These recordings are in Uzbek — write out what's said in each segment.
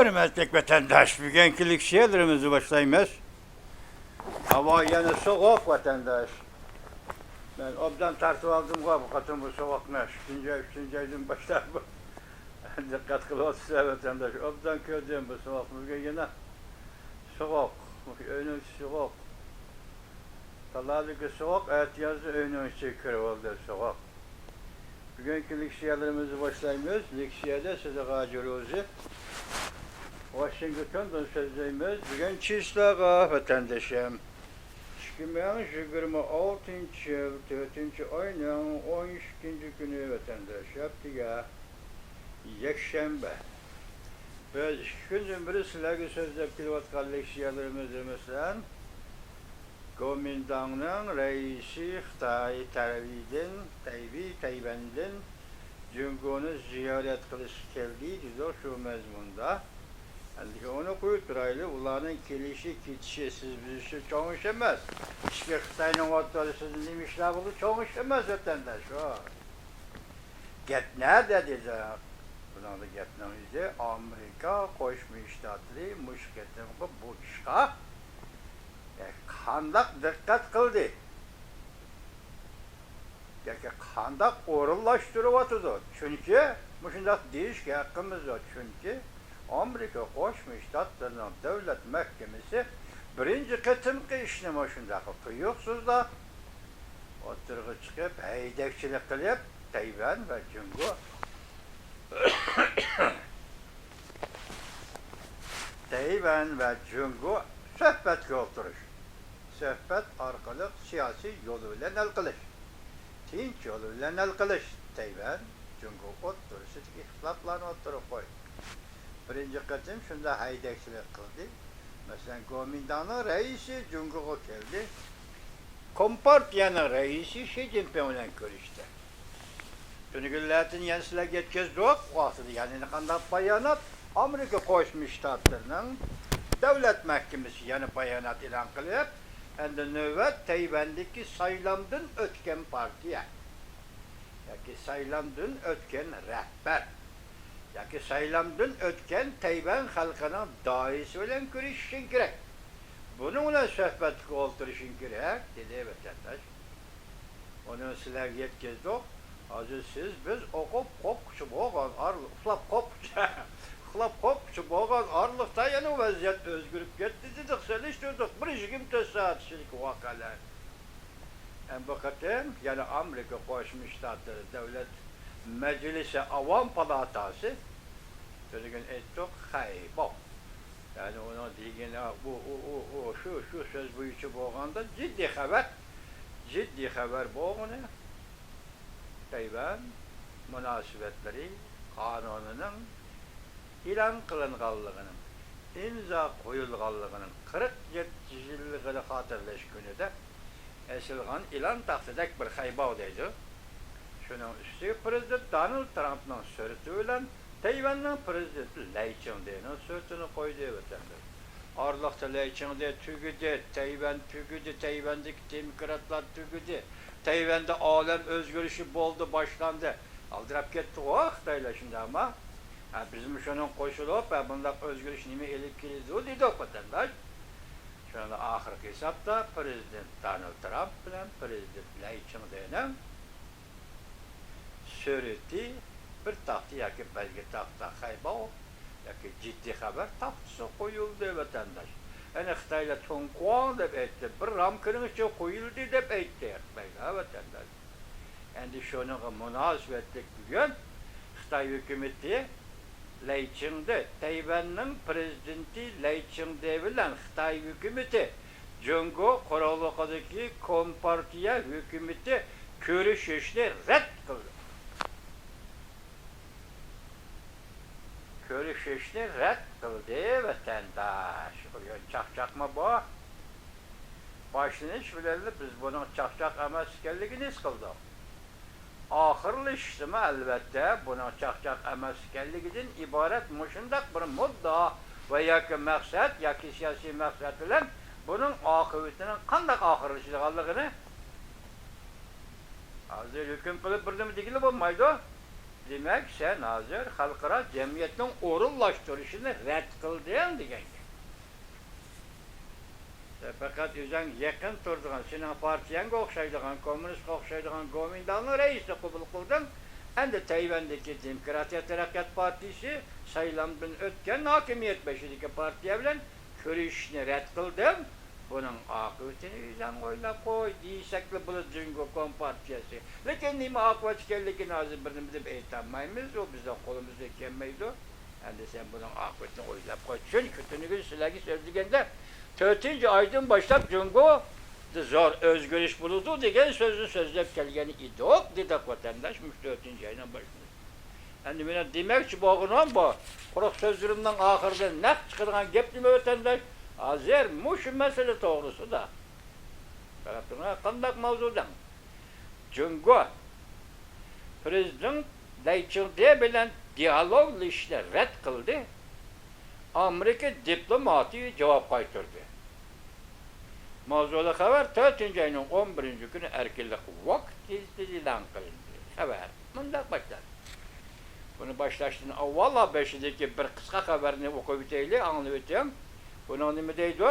Hürmetlik vatandaş, bugünkü şeylerimizi başlayımız. Hava yana soğuk vatandaş. Ben obdan tartıp aldım bu katın bu soğukmuş. Üçüncü ayın başlar bu. Dikkat kılıyorsunuz vatandaş. Obdan gördüm bu soğuk. Bugün yine soğuk. Önün soğuk. Talalık soğuk, evet yazı önün çekiyor oldu soğuk. Bugünkü leksiyalarımızı başlayımız. Leksiyada size gacırızı. Washington'dan sözlüğümüz. Bugün Çislağa vatandaşım. 2026 yıl 4. ayının 12. günü vatandaş yaptığı Yekşembe. Biz gündün biri sizlerle sözlük kilovatkan leksiyalarımızı mesela Gomindan'ın reisi Xitay Tayvan'dan Cumhur'unu ziyaret kılışı geldiği diyor şu mezmunda. Yani onu kuyuturaylı, ulanın gelişi gidişi siz bir şey çok işemez. Hiçbir Xitay'ın vatları sizin demişler bunu çok işemez vatandaş o. Get ne dedi ya? Buna da getnemizde Amerika Koşmuş Ştatları müşketemde buçka kandak dikkat kıldı. Yani kandak orullaştırıvatıdı. Çünkü müşündak deyiş ki hakkımız var. Çünkü Amerika Koşmuş Ştatları'nın devlet mahkemesi birinci kıtımkı işlemi şundaki kıyıksız da oturuğa çıkıp heydekçilik kılıp Tayvan ve Cumhur Tayvan ve Cumhur söhbet oturuş. Söhbet arkalık siyasi yoluyla el kılış. Tinç yoluyla el kılış. Tayvan, Cumhur oturuşu ihtilaflarını oturup koy. Birinci kısım şunda haydekçilik kıldı. Mesela Gomindan'ın reisi Cumhur'a geldi. Kompartiyanın reisi Xi Jinping'le görüştü. Tünüküllerden yansıla geçkez yok vaxtıdır. Yani ne kadar bayanat Amerika Koşmuş Ştatları'nın devlet mahkemesi yani bayanat ilan kılıp hem de növbet Tayvan'daki sayılamdın ötken partiye. Yani sayılamdın ötken rehber. Yani sayılamdın ötken Tayvan halkının daisi olan görüşün gerek. Bununla sohbet oturuşun gerek dedi vatandaş. Onu sizler yetkez yok. Aziz siz biz okup kopçu boğaz arlık, ıhlap kopçu boğaz arlıkta yani vaziyet özgürlük gitti dedik, seliştirdik. Bir işim tesadüfçilik vakalar. En bakatım yani Amerika Koşmuş Ştatları Devlet Meclisi Avam Palatası bir gün ettik haybo. Yani ona diyeceğine şu söz bu içi boğanda ciddi haber boğunu. Tayvan münasebetleri kanununun ilan kılınğanlığının, imza koyulğanlığının 47 yıllığı hatırlaş günü de esilgan ilan tahtidek bir hayba deydi. Şunun üstü Prezident Donald Trump'ın sözüyle Tayvan'ın Prezidenti Lai Ching-te'nin sözünü koydu vatandaş. Arlıkta Lai Ching-te tügüdü, Tayvan tügüdü, Tayvan'daki demokratlar tügüdü. Tayvan'da alem özgürlüğü boldu başlandı. Aldırıp gitti o Xitayla şimdi ama bizim şunun koşulup bunda özgürlük nime elip geldi o dedi o vatandaş. Şu anda ahirki hesapta Prezident Donald Trump ile Prezident Lai Ching-te'nin süreti bir tahtı yaki belge tahta hayba o yaki ciddi haber tahtısı koyuldu vatandaş. Yani Xitayla Tongguan dep etti, bir ramkının içi koyuldu dep etti vatandaş. Yani şunun münasebetlik bugün Xitay hükümeti Lai Ching-te, Tayvan'ın prezidenti Lai Ching-te bilen Xitay hükümeti Cumhur kurulukadaki Kompartiya hükümeti görüşüşünü red kıldı. Görüşüşünü red kıldı vatandaş. Çakçakma bu. Başlanış bilerli biz bunun çakçak emaskenliğini kıldık. Ahırlı işlemi elbette bunun çakçak emaskenliğinin ibaret muşundak bir mudda ve yaki maksat, yaki siyasi maksat ile bunun akıbetinin kandak ahırlıçılığını hazır hüküm kılıp bir de mi dikili bulmaydı? demek sen hazır halkara cemiyetin orunlaştırışını red kıldın degan. Fakat o'zing yaqin turadigan, sening partiyanga o'xshaydigan, kommunistga o'xshaydigan Gomindanning raisini qabul qilding. Endi Tayvandagi Demokratiya Taraqqiyot partiyasi saylandan o'tgan hokimiyat beshidagi partiya bilan ko'rishishni rad qildim. Buning oqibatini o'zing o'ylab qo'y, deysakli bo'ladi Jungo Kompartiyasi. Lekin nima oqibat ekanligini hozir birimiz deb aytolmaymiz, u bizning qo'limizga kelmaydi. Endi sen buning oqibatini o'ylab qo'y. Chunki tunugun sizlarga so'zlaganda 4. aydan başlap Jungo zor özgürlüş buludu degan sözü sözlep kelgeni idi. Dedi vatandaş 4. aydan başlap. Endi mena demekçi bo'g'inon bu. Quruq sözlerimden ahırda naq chiqadigan gap nima vatandaş? Hozir mushu masala to'g'risida. Qarabtыңa qandaq mavzudan. Jungo prezident Deng Xiaoping bilan dialoglaşishni rad qildi. Amerika diplomatiya javob qaytardi. Mavzuda xabar 4. ayning 11. kuni erkinlik vaqti e'lon qilindi. Xabar bunday başladı. Bunu başlashdan avval 5'deki bir qisqa xabarni o'qib o'taylik, anglab o'tayım. Bunun nima deydi?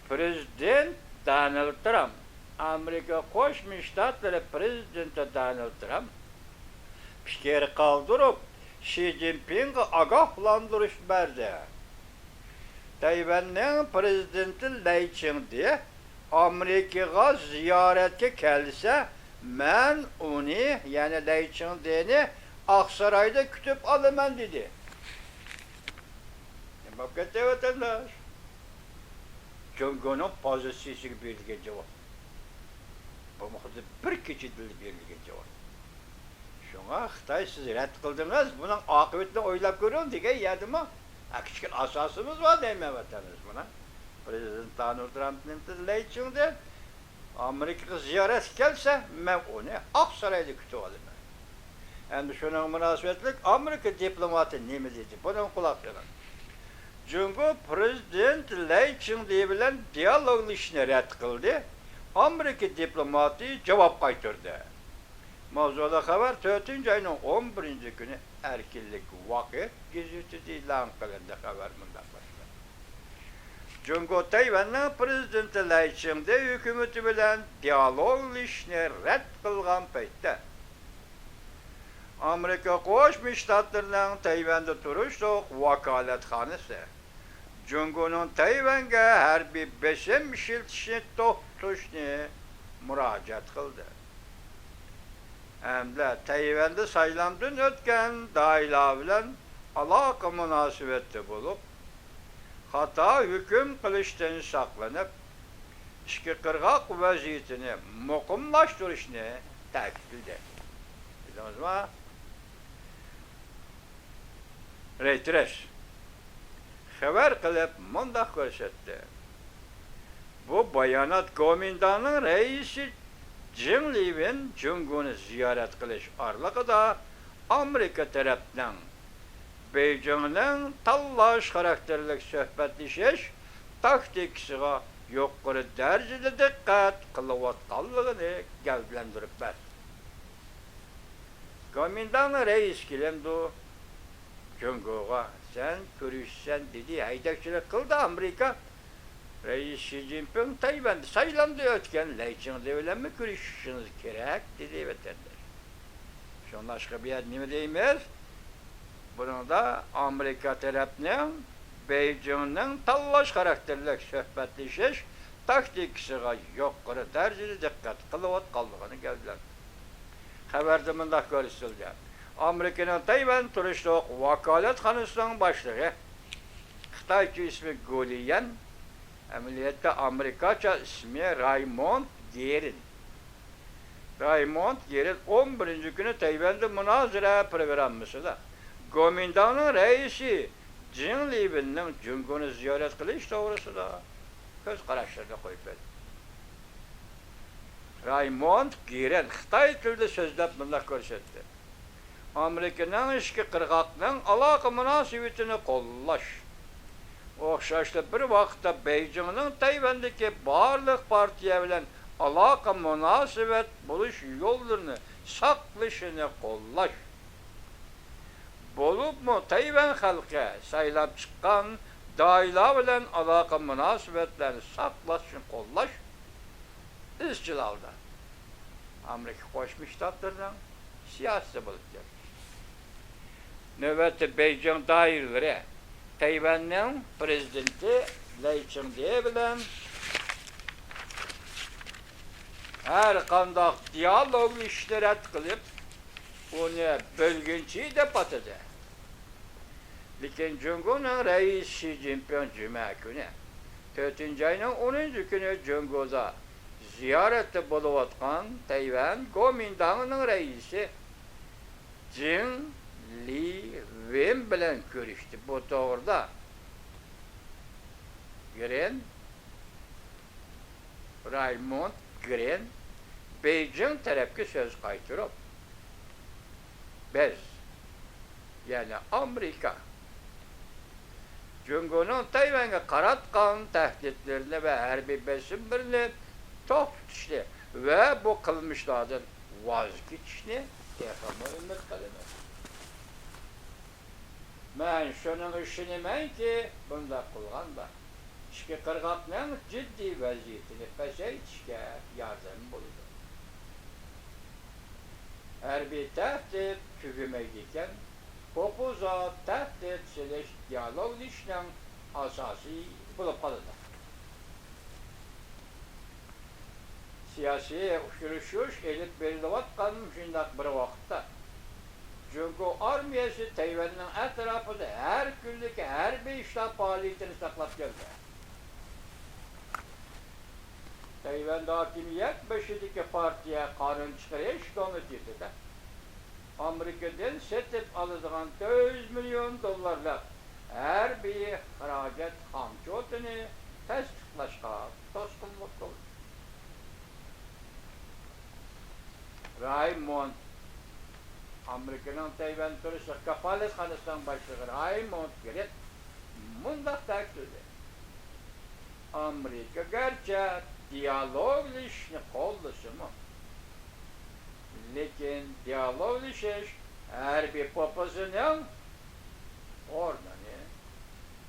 Prezident Donald Trump, Amerika Qo'shma Shtatlari prezidenti Donald Trump fikr qoldirib, Xi Jinpingga ogohlantirish berdi. Tayvanning prezidenti Lai Ching-te Amerikaga ziyoratga kelsa, men uni, ya'ni Lai Ching-teni Aqsaroyda kutib olaman dedi. Nima katta vatandosh? Jungoning pozitsiyasiga berilgan javob. Bu muhozir bir kechada berilgan javob. Shunga Xitoy siz rad qildingiz, buning oqibatini o'ylab ko'ring degan yerdimi? Kichkina asosimiz bor deyman vatandosh buna. Prezident Donald Trumpning Lai Ching-te Amerikaga ziyoratga kelsa, men uni Aqsaroyda kutib olaman. Endi şunun münasebetlik Amerika diplomati nima dedi? Buna quloq soling. Jungo prezident Lai Ching-te bilan dialoglaşishni rad qildi. Amerika diplomati javob qaytardi. Mavzuda xabar 4. ayning 11. kuni erkinlik vaqti gazetida e'lon qilindi. Xabar bunday başladı. Jungo Tayvanning prezidenti Lai Ching-te hukumati bilan dialoglaşishni rad qilgan paytda Amerika Qo'shma Shtatlarining Tayvanda turishliq vakolatxonasi Jungoning Tayvanga harbiy besim ishlatishni to'xtatishni murojaat qildi. Hamda Tayvanda saylandan o'tgan doiralar bilan aloqa munosabati bo'lib, xato hukm qilishdan saqlanib, ichki qirg'oq vaziyatini muqimlashtirishni ta'kidladi. Bildingizmi? Reuters xabar qilib mundaq ko'rsatdi. Bu bayonot Gomindanning raisi Jing Liwen Jungoni ziyorat qilish orlig'ida Amerika tarafdan Beijingning tanlash xarakterli suhbatlashish taktikasiga yuqori darajada diqqat qilayotganligini gavdalantirib berdi. Gomindanning raisi kelamdi. Jungo'ga sen ko'rishsan dedi, haydakchilik qildi Amerika. Rais Xi Jinping Tayvanda saylandi o'tgan Lai Ching-te bilan ko'rishishimiz kerak dedi vatandosh. Shundan boshqa bir nima deymiz? Bunda Amerika tarafning Beijingning tanlash xarakterli suhbatlashish taktikasiga yuqori darajada diqqat qilayotganligini gavdalantirdi. Xabarda bunday ko'rsatilgan. Amerika'nın Tayvan turishliq vakolatxonasining boshlig'i Xitoycha ismi Goliyan, amaliyotda Amerikacha ismi Raymond Gerin. Raymond Gerin 11. kuni Tayvanda munozara programmasida Gomindanning raisi Jing Liwenning Jungoni ziyorat qilish to'g'risida ko'z qarashlarni qo'yib berdi. Raymond Gerin Xitoy tilida so'zlab bunday ko'rsatdi. Amerika'nın ichki qirg'oqning aloqa munosabatini qo'llash. O'xshashli bir vaqtda Beijingning Tayvandagi barliq partiya bilan aloqa munosabat bo'lish yo'llarini saqlashini qo'llash. Bolupmu Tayvan halkı saylap çıkan dayılar bilen alaka münasebetlerini saklaş için kollaş izcil aldı. Amerika Koşmuş Ştatları'ndan siyasi bulup gelmiş. Nöbette Beijing dairleri Tayvan'ın prezidenti Lai Ching-te bilen her kandak diyalog işler kılıp onu bölgünçüyü de patıdı. Lakin Cumhur'un reis Xi Jinping Cuma günü 4. ayının 10. günü Cumhur'da ziyarette buluvatkan Tayvan Kuomintang'ın reisi Jing Li-wen bilen görüştü. Bu doğruda Raymond Gren Beijing tarafki söz kaytırıp biz yani Amerika Cumhur'un Tayvan'a karatkan tehditlerini ve harbi besin birini top tutuştu ve bu kılmışlardan vazgeçişini tekrar ümit kılınır. Ben şunun işini men ki bunda kılgan da İşte kırgakların ciddi vaziyetini peseytişke yardım buldu. Her bir tehdit hükümeydiken popuza tehdit siliş diyalog işlem asası bulup kalıdır. Siyasi uçuruşuş elip verilevatkan şundak bir vakitte çünkü armiyası Tayvan'ın etrafında her günlük her bir işlem faaliyetini saklayıp geldi. Tayvan'da hakimiyet başındaki partiye kanun çıkarış komitesi de Amerika'dan setip alınan 400 milyon dolarlık her bir haracet hamçotunu tasdiklaşka toskunluk olur. Raymond Amerika'nın Tayvan turist kafalet hanısından başlığı Raymond Gret mundak takdirde Amerika gerçek diyalog ilişkini kollusu mu? Lakin diyalog ilişki her bir popozunun ormanı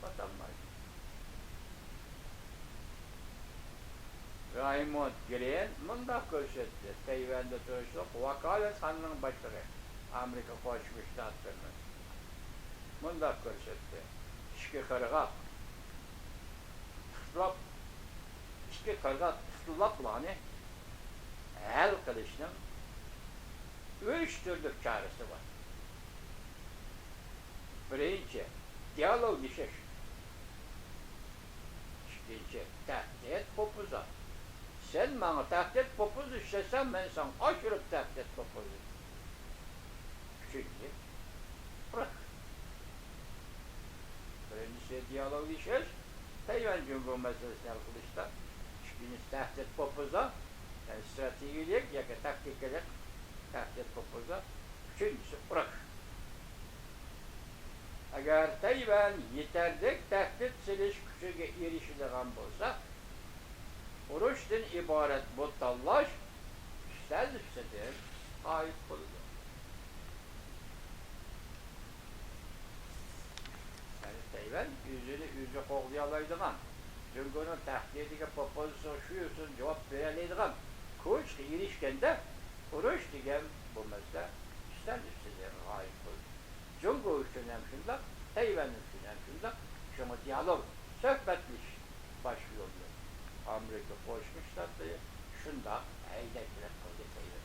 vatandaş. Raymond Gren mundak görsetti. Tayvan'da turistlik vakalet hanının başlığı Amerika Koşmuş Ştatları'nın mundak görsetti. İşki kırgak tutlap İşte kırgak tutlapla hani el kılıçının 3 türlü çaresi var. Birinci, diyalog işeş. İkinci, tehdit popuza. Sen bana tehdit popuz işlesen ben sana aşırı tehdit popuz. Üçüncü, bırak. Birincisi diyalog işeş. Tayvan Cumhurbaşkanı meselesini kılıçta. İkincisi tehdit popuza. Yani stratejilik ya da taktiklik tehdit popuza. Üçüncüsü bırak. Eğer Tayvan yeterlik tehdit siliş gücüge erişilen bolsa, uruştan ibaret bu tallaş üstel üstedir ait bulunur. Yani Tayvan yüzü koğlayalaydıgan, Cumhur'un tehdidiga popozisyon şuyusun cevap verelaydıgan kuş erişkende uruş degen bu mesele üstel üstedir ait bulunur. Cumhur üçün hem şundak, Tayvan üçün hem şundak, şunu diyalog, söhbetmiş başlıyor. Amerika Koşmuş Ştatları şundak, eylekler kıldı Tayvan.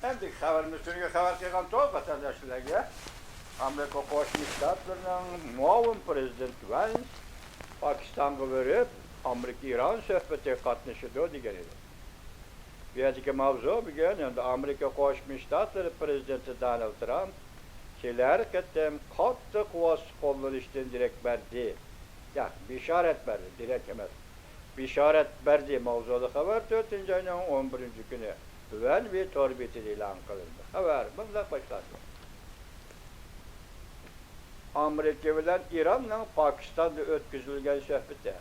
Hem de haberimizdeki haber kıyıkan çoğu vatandaşlarına Amerika Koşmuş Ştatları'nın muavin prezidenti Vance Pakistan'a verip Amerika-İran söhbeti katlaşıdı digeridir. Biyadiki mavzu bugün yani Amerika Koşmuş Ştatları prezidenti Donald Trump kiler ketem katı kuvas kullanıştan direkt verdi. Ya bişaret verdi, direkt emez. Bişaret verdi mavzulu haber 4. ayının 11. günü güven ve torbeti ilan kılındı. Haber bundan başladı. Amerika bilen İran'la Pakistan'da ötküzülgen söhbeti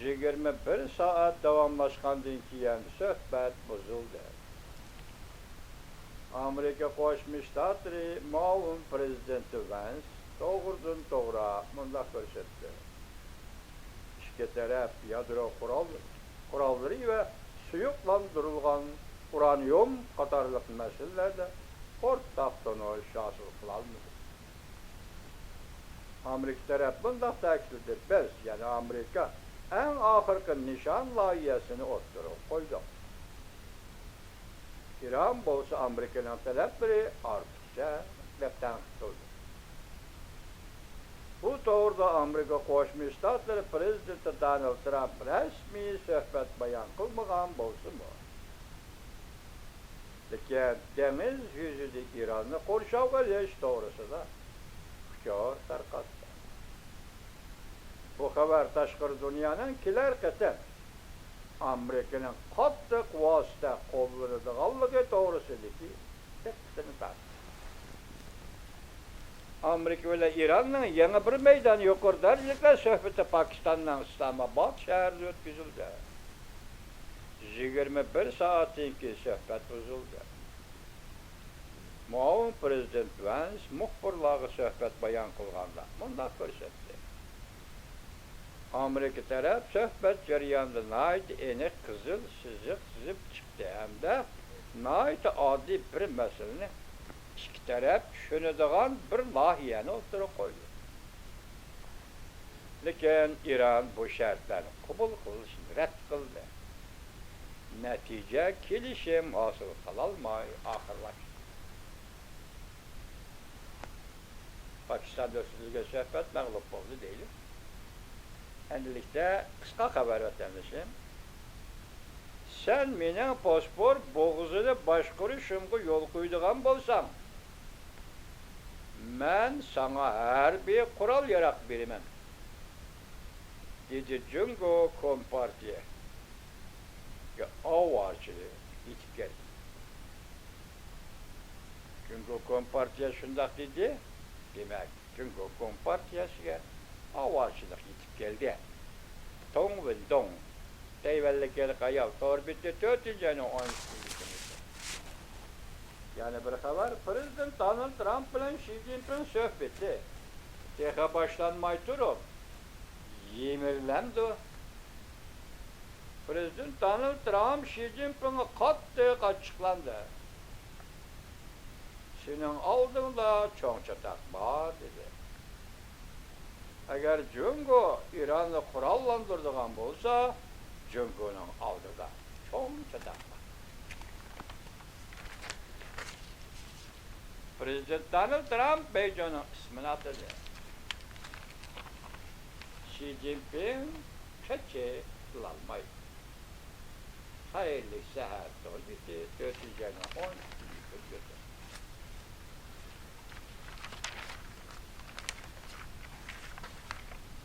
21 saat davamlaşkandan keyin söhbet bozuldu. Amerika Qo'shma Shtatlari muavin prezidenti Vance to'g'ridan to'g'ri mundaq ko'rsatdi. İki taraf yadro qurolları ve suyuqlantirilgan uranyum qatorliq masalalarda o'rtaq to'nish hosil qilolmadi. Amerika taraf bundaq ta'kidladi. Biz, yani Amerika en ahirki nişan loyihasini o'ttirib qo'ydi. İran bo'lsa Amerikaning talablari ortiqcha deb tanqid qildi. Bu to'g'rida Amerika Qo'shma Shtatlari prezidenti Donald Trump rasmiy suhbat bayon qilmagan bo'lsa-mu, lekin dengiz yuzida İranni qo'rshovga olish to'g'risida fikr tarqatdi. Bu xabar tashqi dunyoning kelar qatam Amerika'nın qattiq vosita qo'llanadiganligi to'g'risidagi diqqatini tortdi. Amerika bilan İran'ın yangi bir meydan yuqori darajali suhbati Pokistonning Islamabad shahrida o'tkazildi. 21 soatdan keyin suhbat buzildi. Muavin prezident Vance muxbirlarga suhbat bayon qilganda bunday ko'rsatdi. Amerika taraf suhbat jarayonida nayt aniq qizil chiziq chizib chiqdi hamda nayt oddiy bir masalani ikki taraf tushunadigan bir loyihani o'tirib qo'ydi. Lekin İran bu shartlarni qabul qilishni rad qildi. Natija kelishim hosil qilolmay oxirlashdi. Pokistonda o'tkazilgan suhbat mag'lub bo'ldi deylik. Endilikte kısa haber vatandaşım. Sen mening pasport boğazını başqurishimga yol qo'ydigan bo'lsam, men sana harbiy qurol yaraq beraman, dedi Jungo Kompartiya. Ovarchilik yetib keldi. Jungo Kompartiya shundoq dedi. Demak, Jungo Kompartiyasiga ovarchilik yetib keldi. Tong ve dong. Tayvanliklar qayoq torbitda 4-ayning 13-kunida. Yani bir xabar Prezident Donald Trump bilan Xi Jinping suhbati teha boshlanmay turib yemirlandi. Prezident Donald Trump Xi Jinpingga qattiq ochiqlandi. Sening oldingda cho'ng chataq bor dedi. Agar Jungo İran'ı qurollantiradigan bo'lsa, Jungoning oldida cho'ng chataq bor. Prezident Donald Trump Beijingning ismini atadi. Xi Jinping kecha qilolmaydi. Xayrli sahar to'lbiti 4-10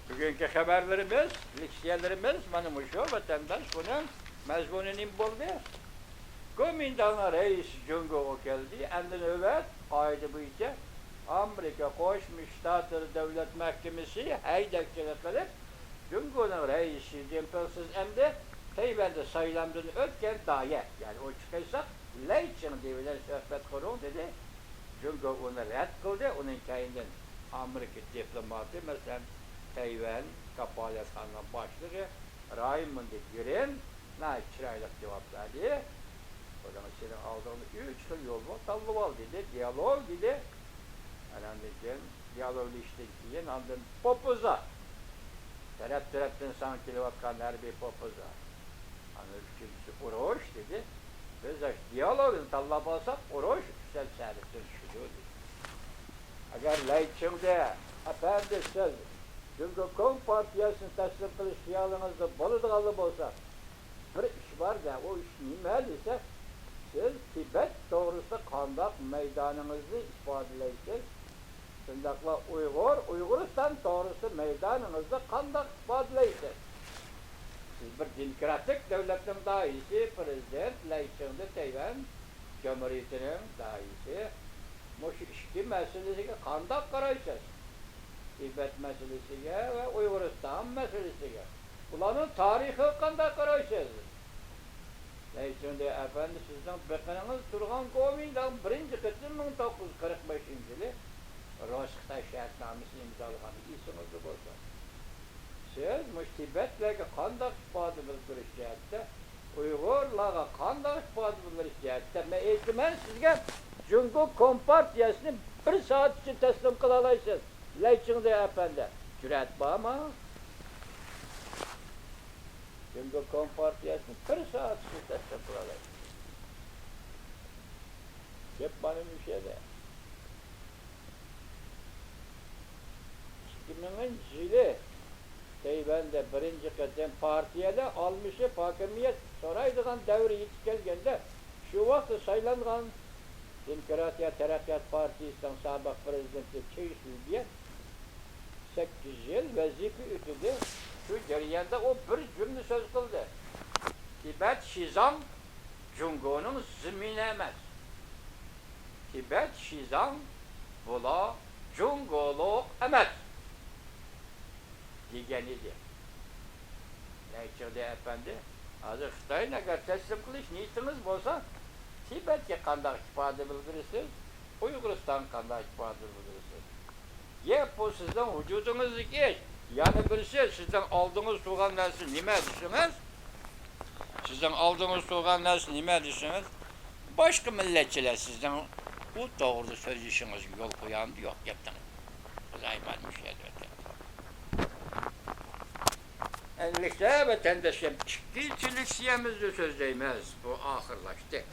Bugünkü haberlerimiz, leksiyalarımız, benim şu vatandaş bunun mezmuninin buldu. Komintana reis Jungo'ya geldi, endin övet, aydı bu içe, Amerika Qo'shma Shtatlari Davlat Mahkemesi haydakchilik qilib, Jungo'ning reisi Jinpingsiz endi Tayvanda saylamdan o'tgan doya, ya'ni o chiqaysa, Layching deyilen suhbat qurun dedi. Jungo uni rad qildi, uning keyindan Amerika diplomati masalan Tayvan kapolatxona boshlig'i Raymond Gren chiroyli javob berdi. Odam sening oldingda 3 xil yo'l bor, tanlab ol dedi, dialog dedi. Anandan keyin dialoglaşishdan keyin ondan popuza. Tarafdan san kelayotgan harbiy popuza. Ana uchinchisi urush dedi. Biz dialogni tanlab olsak urush yuksalishadi shu dedi. Agar Laychingda apandi siz Jungo Kompartiyasini taslim qilish xiyolingizda bo'ladiganlar bo'lsa, bir ish bor-da, o ish nima desa, siz Tibet to'g'risida qandoq maydoningizni ifodalaysiz? Shundaqla Uyg'uriston to'g'risida maydoningizni qandoq ifodalaysiz? Siz bir demokratik devletin daisi prezident Leyçin'de Tayvan Cumhuriyeti'nin daisi muş işki meselesiga qandaq qaraysiz? Tibet meselesiga ve Uyg'uriston meselesiga. Ularning tarihi qandaq qaraysiz? Leyçin'de efendi sizden beqininiz turgan qavmingdan birinci qitim 1945-yili Roskxay şartnamesini imzalagan esinizde bo'lsa. Siz muş Tibetlerge qandaq ifade bildirish jihatda, Uyg'urlarga qandaq ifade bildirish jihatda men sizga Jungo Kompartiyasini bir saat için teslim qila olasiz. Leyçin'de efendi. Cüret bormi? Jungo Kompartiyasini bir saat için teslim qila olasiz. Gap benim işede. 2000 yılı Tayvan'da birinci qatam partiyada almışı hakimiyet so'raydigan davri yetib kelganda shu vaqtda saylangan Demokratiya Taraqqiyot Partiyasining sobiq prezidenti Chey Shubiya 8 yil vazifa o'tadi. Shu jarayonda o bir cümle so'z qildi. Tibet Shizang Jungoning zimini emas. Tibet Shizang bular Jungoluk emas. Degan edi. Leyçin'de efendi, hazır Xitoyni agar teslim qilish niyatiniz bo'lsa, Tibetga qanday ifade bildirasiz, Uyg'uriston qanday ifade bildirasiz. Yep bu sizden vücudunuzdaki iş. Yani birisi sizden aldığınız soğan narsa nime düşünüz? Sizden aldığınız soğan narsa nime düşünüz? Başka milletçiler sizden bu doğru sözleşiniz yol koyan yok yaptım. Zayman şey diyor. Enlikte vatandaşım, ikilçilik siyemizde söz değmez. Bu ahırlaştı.